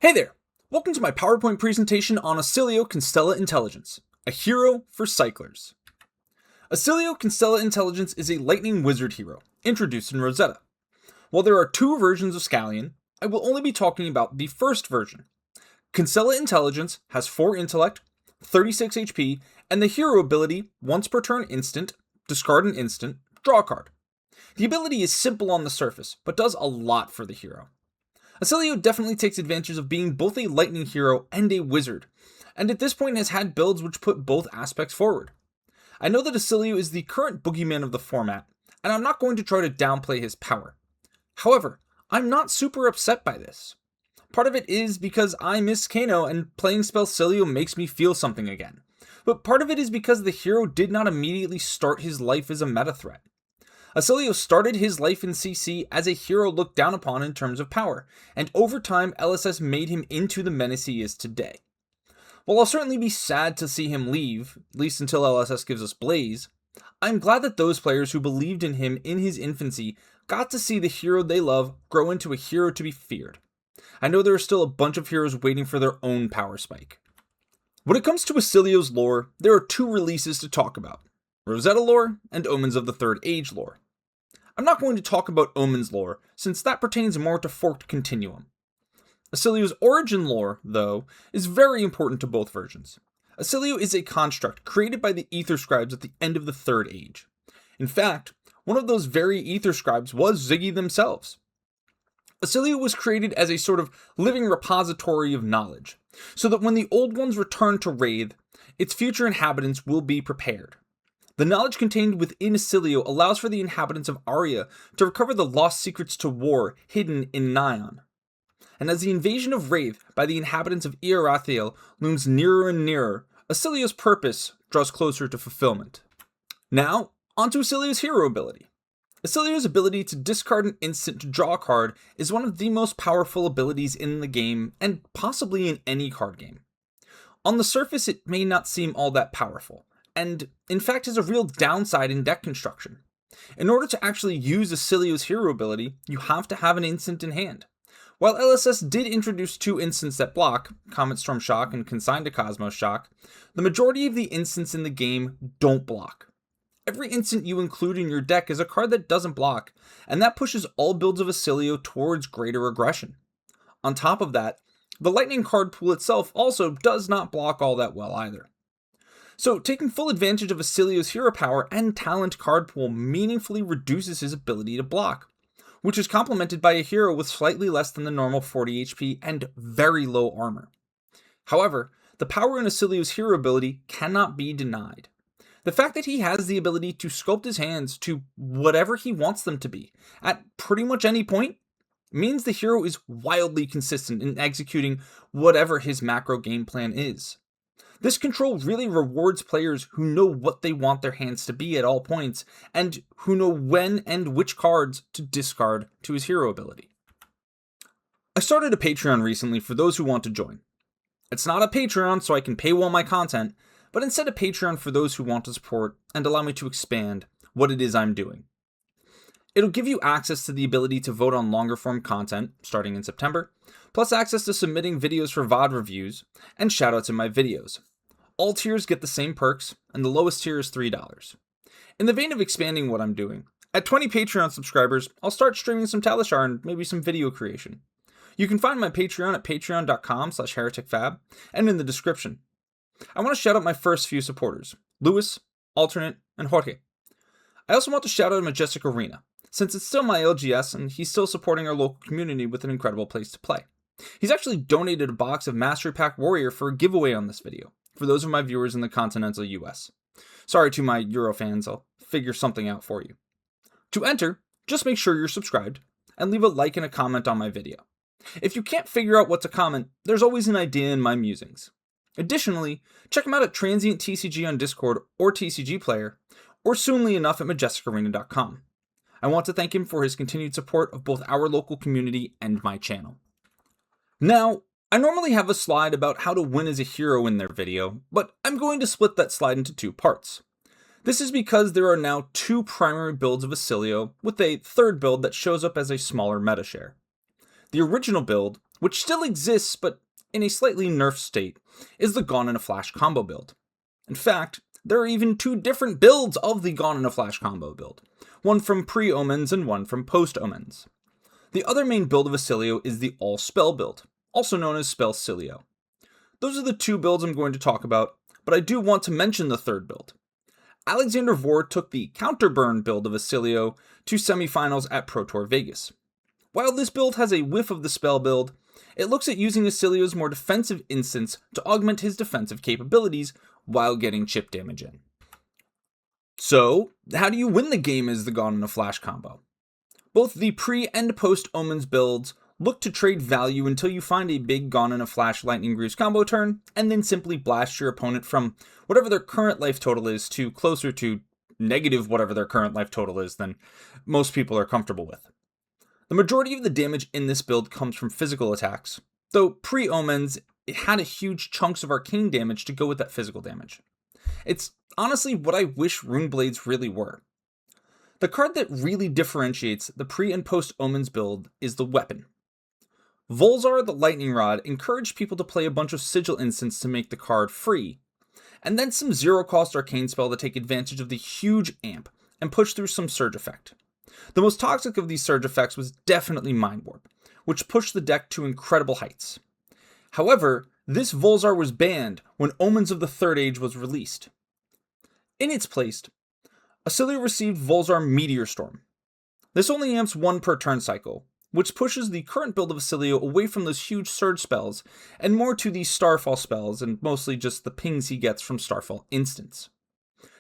Hey there! Welcome to my PowerPoint presentation on Oscilio Constella Intelligence, a hero for cyclers. Oscilio Constella Intelligence is a lightning wizard hero, introduced in Rosetta. While there are two versions of Scallion, I will only be talking about the first version. Constella Intelligence has 4 intellect, 36 HP, and the hero ability, once per turn instant, discard an instant, draw a card. The ability is simple on the surface, but does a lot for the hero. Oscilio definitely takes advantage of being both a lightning hero and a wizard, and at this point has had builds which put both aspects forward. I know that Oscilio is the current boogeyman of the format, and I'm not going to try to downplay his power. However, I'm not super upset by this. Part of it is because I miss Kano and playing Spellsilio makes me feel something again, but part of it is because the hero did not immediately start his life as a meta threat. Oscilio started his life in CC as a hero looked down upon in terms of power, and over time LSS made him into the menace he is today. While I'll certainly be sad to see him leave, at least until LSS gives us Blaze, I'm glad that those players who believed in him in his infancy got to see the hero they love grow into a hero to be feared. I know there are still a bunch of heroes waiting for their own power spike. When it comes to Oscilio's lore, there are 2 releases to talk about: Rosetta lore and Omens of the Third Age lore. I'm not going to talk about Omen's lore, since that pertains more to Forked Continuum. Oscilio's origin lore, though, is very important to both versions. Oscilio is a construct created by the Ether Scribes at the end of the Third Age. In fact, one of those very Ether Scribes was Ziggy themselves. Oscilio was created as a sort of living repository of knowledge, so that when the Old Ones return to Wraith, its future inhabitants will be prepared. The knowledge contained within Oscilio allows for the inhabitants of Aria to recover the lost secrets to war hidden in Nyon. And as the invasion of Wraith by the inhabitants of Iorathiel looms nearer and nearer, Oscilio's purpose draws closer to fulfillment. Now, onto Oscilio's hero ability. Oscilio's ability to discard an instant to draw a card is one of the most powerful abilities in the game, and possibly in any card game. On the surface, it may not seem all that powerful, and in fact is a real downside in deck construction. In order to actually use Oscilio's hero ability, you have to have an instant in hand. While LSS did introduce 2 instants that block, Comet Storm Shock and Consign to Cosmos Shock, the majority of the instants in the game don't block. Every instant you include in your deck is a card that doesn't block, and that pushes all builds of Oscilio towards greater aggression. On top of that, the lightning card pool itself also does not block all that well either. So, taking full advantage of Oscilio's hero power and talent card pool meaningfully reduces his ability to block, which is complemented by a hero with slightly less than the normal 40 HP and very low armor. However, the power in Oscilio's hero ability cannot be denied. The fact that he has the ability to sculpt his hands to whatever he wants them to be, at pretty much any point, means the hero is wildly consistent in executing whatever his macro game plan is. This control really rewards players who know what they want their hands to be at all points, and who know when and which cards to discard to his hero ability. I started a Patreon recently for those who want to join. It's not a Patreon so I can paywall my content, but instead a Patreon for those who want to support and allow me to expand what it is I'm doing. It'll give you access to the ability to vote on longer form content, starting in September, plus access to submitting videos for VOD reviews, and shoutouts in my videos. All tiers get the same perks, and the lowest tier is $3. In the vein of expanding what I'm doing, at 20 Patreon subscribers, I'll start streaming some Talishar and maybe some video creation. You can find my Patreon at patreon.com/hereticfab, and in the description. I want to shout out my first few supporters, Lewis, Alternate, and Jorge. I also want to shout out Majestic Arena, since it's still my LGS and he's still supporting our local community with an incredible place to play. He's actually donated a box of Mastery Pack Warrior for a giveaway on this video, for those of my viewers in the continental US. Sorry to my Euro fans, I'll figure something out for you. To enter, just make sure you're subscribed, and leave a like and a comment on my video. If you can't figure out what to comment, there's always an idea in my musings. Additionally, check him out at Transient TCG on Discord or TCG Player, or soonly enough at MajesticArena.com. I want to thank him for his continued support of both our local community and my channel. Now, I normally have a slide about how to win as a hero in their video, but I'm going to split that slide into 2 parts. This is because there are now 2 primary builds of Oscilio, with a third build that shows up as a smaller meta share. The original build, which still exists but in a slightly nerfed state, is the Gone in a Flash combo build. In fact, there are even two different builds of the Gone in a Flash combo build, one from pre-Omens and one from post-Omens. The other main build of Oscilio is the all-spell build, also known as Spellsilio. Those are the two builds I'm going to talk about, but I do want to mention the third build. Alexander Vore took the Counterburn build of Oscilio to semifinals at Pro Tour Vegas. While this build has a whiff of the spell build, it looks at using Oscilio's more defensive instance to augment his defensive capabilities while getting chip damage in. So, how do you win the game as the Gone in a Flash combo? Both the pre and post Omens builds look to trade value until you find a big Gone in a Flash Lightning Greaves combo turn, and then simply blast your opponent from whatever their current life total is to closer to negative whatever their current life total is than most people are comfortable with. The majority of the damage in this build comes from physical attacks, though pre-Omens, it had a huge chunks of arcane damage to go with that physical damage. It's honestly what I wish Runeblades really were. The card that really differentiates the pre and post Omens build is the weapon. Volzar the Lightning Rod encouraged people to play a bunch of Sigil instants to make the card free, and then some zero-cost arcane spell to take advantage of the huge amp and push through some surge effect. The most toxic of these surge effects was definitely Mind Warp, which pushed the deck to incredible heights. However, this Volzar was banned when Omens of the Third Age was released. In its place, Oscilio received Volzar Meteor Storm. This only amps one per turn cycle, which pushes the current build of Oscilio away from those huge surge spells and more to the Starfall spells and mostly just the pings he gets from Starfall instants.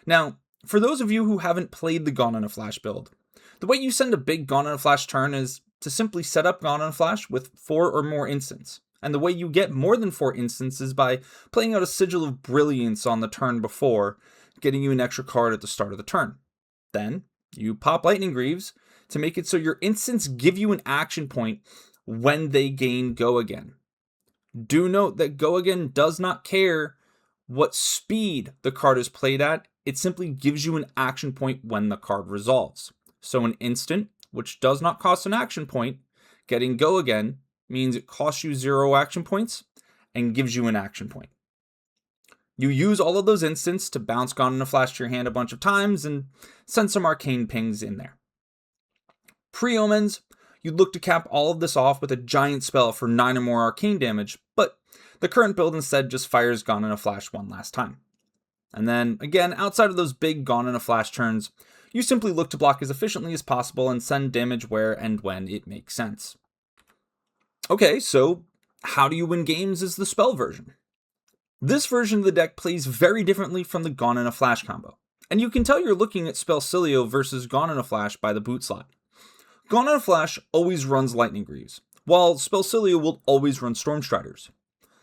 Now, for those of you who haven't played the Gone in a Flash build, the way you send a big Gone in a Flash turn is to simply set up Gone in a Flash with 4 or more instants, and the way you get more than 4 instants is by playing out a Sigil of Brilliance on the turn before, getting you an extra card at the start of the turn. Then, you pop Lightning Greaves to make it so your instants give you an action point when they gain Go Again. Do note that Go Again does not care what speed the card is played at, it simply gives you an action point when the card resolves. So an instant, which does not cost an action point, getting Go Again means it costs you 0 action points and gives you an action point. You use all of those instants to bounce Gone in a Flash to your hand a bunch of times and send some arcane pings in there. Pre-Omens, you'd look to cap all of this off with a giant spell for 9 or more arcane damage, but the current build instead just fires Gone in a Flash one last time. And then, again, outside of those big Gone in a Flash turns, you simply look to block as efficiently as possible and send damage where and when it makes sense. Okay, so how do you win games as the spell version? This version of the deck plays very differently from the Gone in a Flash combo, and you can tell you're looking at Spellsilio versus Gone in a Flash by the boot slot. Gone in a Flash always runs Lightning Greaves, while Spellsilio will always run Stormstriders.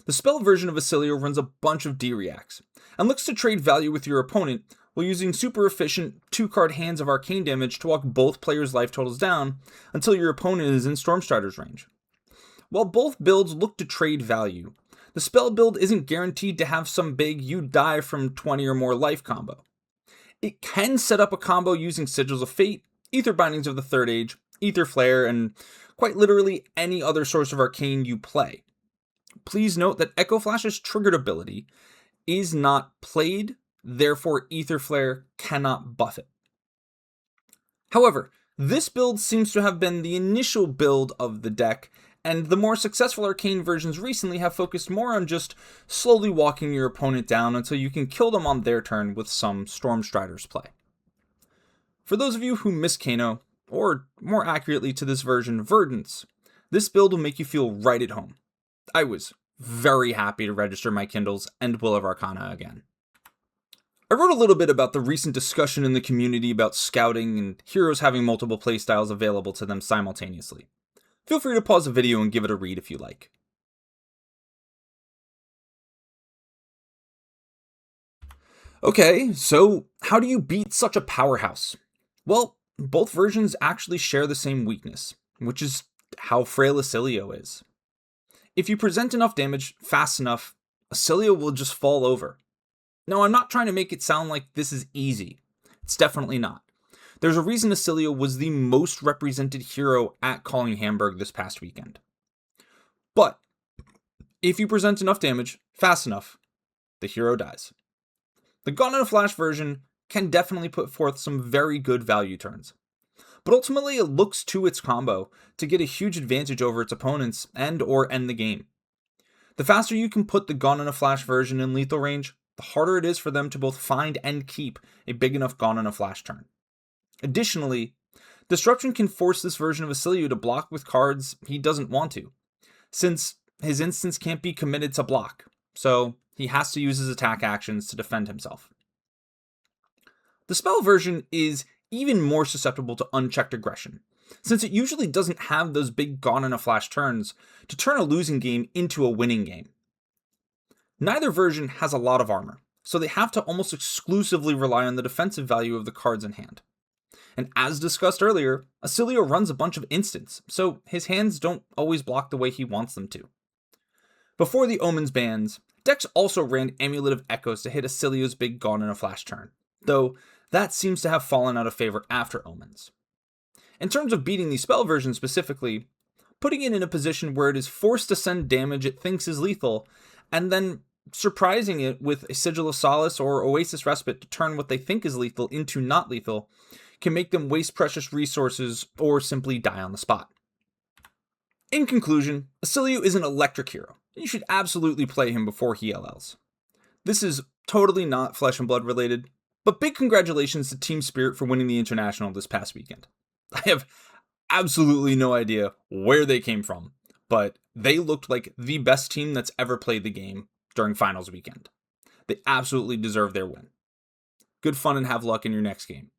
The spell version of Oscilio runs a bunch of D-reacts, and looks to trade value with your opponent while using super efficient 2-card hands of arcane damage to walk both players' life totals down until your opponent is in Stormstrider's range. While both builds look to trade value, the spell build isn't guaranteed to have some big you die from 20 or more life combo. It can set up a combo using Sigils of Fate, Ether Bindings of the Third Age, Ether Flare, and quite literally any other source of arcane you play. Please note that Echo Flash's triggered ability is not played, therefore Ether Flare cannot buff it. However, this build seems to have been the initial build of the deck, and the more successful arcane versions recently have focused more on just slowly walking your opponent down until you can kill them on their turn with some Stormstriders play. For those of you who miss Kano, or more accurately to this version, Verdance, this build will make you feel right at home. I was very happy to register my Kindles and Will of Arcana again. I wrote a little bit about the recent discussion in the community about scouting and heroes having multiple playstyles available to them simultaneously. Feel free to pause the video and give it a read if you like. Okay, so how do you beat such a powerhouse? Well, both versions actually share the same weakness, which is how frail Oscilio is. If you present enough damage fast enough, Oscilio will just fall over. Now, I'm not trying to make it sound like this is easy. It's definitely not. There's a reason Oscilio was the most represented hero at Calling Hamburg this past weekend. But if you present enough damage fast enough, the hero dies. The Gone in a Flash version can definitely put forth some very good value turns, but ultimately it looks to its combo to get a huge advantage over its opponents and or end the game. The faster you can put the Gone in a Flash version in lethal range, the harder it is for them to both find and keep a big enough Gone in a Flash turn. Additionally, Disruption can force this version of Oscilio to block with cards he doesn't want to, since his instance can't be committed to block, so he has to use his attack actions to defend himself. The spell version is even more susceptible to unchecked aggression, since it usually doesn't have those big Gone in a Flash turns to turn a losing game into a winning game. Neither version has a lot of armor, so they have to almost exclusively rely on the defensive value of the cards in hand. And as discussed earlier, Oscilio runs a bunch of instants, so his hands don't always block the way he wants them to. Before the Omens bans, decks also ran Amulet of Echoes to hit Oscilio's big Gone in a Flash turn, though that seems to have fallen out of favor after Omens. In terms of beating the spell version specifically, putting it in a position where it is forced to send damage it thinks is lethal, and then surprising it with a Sigil of Solace or Oasis Respite to turn what they think is lethal into not lethal, can make them waste precious resources or simply die on the spot. In conclusion, Oscilio is an electric hero. You should absolutely play him before he LLs. This is totally not Flesh and Blood related, but big congratulations to Team Spirit for winning the International this past weekend. I have absolutely no idea where they came from, but they looked like the best team that's ever played the game during finals weekend. They absolutely deserve their win. Good fun and have luck in your next game.